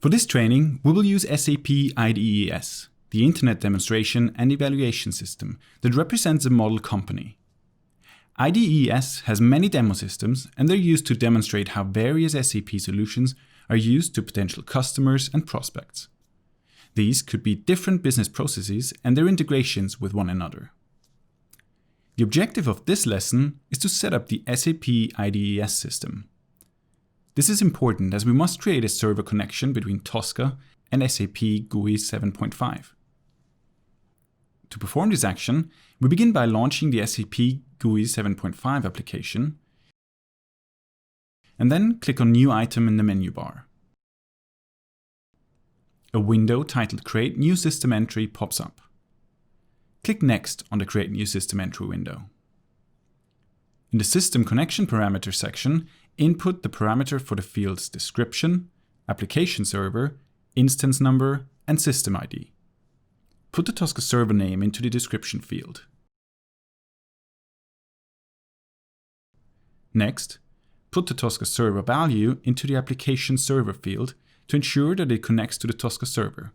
For this training, we will use SAP IDES, the Internet Demonstration and Evaluation System that represents a model company. IDES has many demo systems, and they're used to demonstrate how various SAP solutions are used to potential customers and prospects. These could be different business processes and their integrations with one another. The objective of this lesson is to set up the SAP IDES system. This is important as we must create a server connection between Tosca and SAP GUI 7.5. To perform this action, we begin by launching the SAP GUI 7.5 application and then click on New Item in the menu bar. A window titled Create New System Entry pops up. Click Next on the Create New System Entry window. In the System Connection Parameters section, input the parameter for the fields Description, Application Server, Instance Number, and System ID. Put the Tosca server name into the description field. Next, put the Tosca server value into the Application Server field to ensure that it connects to the Tosca server.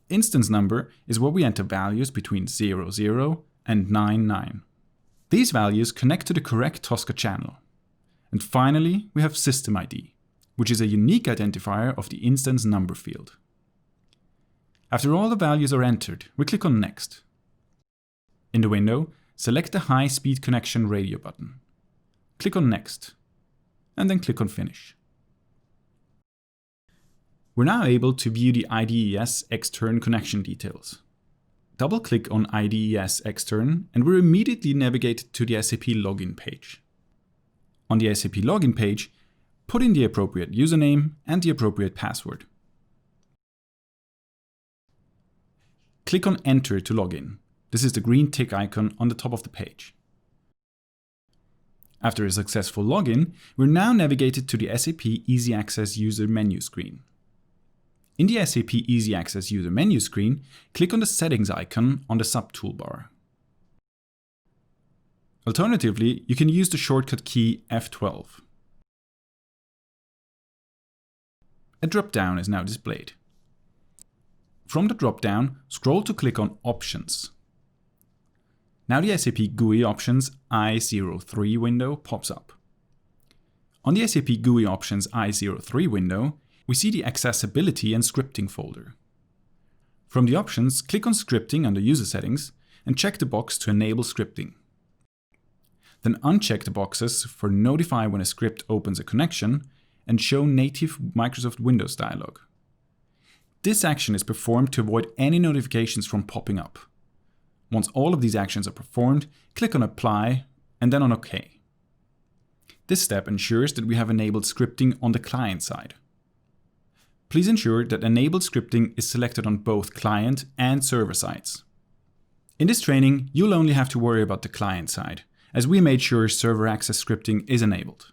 Instance number is where we enter values between 00 and 99. These values connect to the correct Tosca channel. And finally, we have System ID, which is a unique identifier of the instance number field. After all the values are entered, we click on Next. In the window, select the High Speed Connection radio button. Click on Next, and then click on Finish. We're now able to view the IDES extern connection details. Double-click on IDES extern and we're immediately navigated to the SAP login page. On the SAP login page, put in the appropriate username and the appropriate password. Click on Enter to log in. This is the green tick icon on the top of the page. After a successful login, we're now navigated to the SAP Easy Access User menu screen. In the SAP Easy Access User menu screen, click on the Settings icon on the sub-toolbar. Alternatively, you can use the shortcut key F12. A drop-down is now displayed. From the drop-down, scroll to click on Options. Now the SAP GUI Options I03 window pops up. On the SAP GUI Options I03 window, we see the Accessibility and Scripting folder. From the options, click on Scripting under User Settings and check the box to enable scripting. Then uncheck the boxes for Notify when a script opens a connection and Show native Microsoft Windows dialog. This action is performed to avoid any notifications from popping up. Once all of these actions are performed, click on Apply and then on OK. This step ensures that we have enabled scripting on the client side. Please ensure that Enabled Scripting is selected on both client and server sides. In this training, you'll only have to worry about the client side, as we made sure server access scripting is enabled.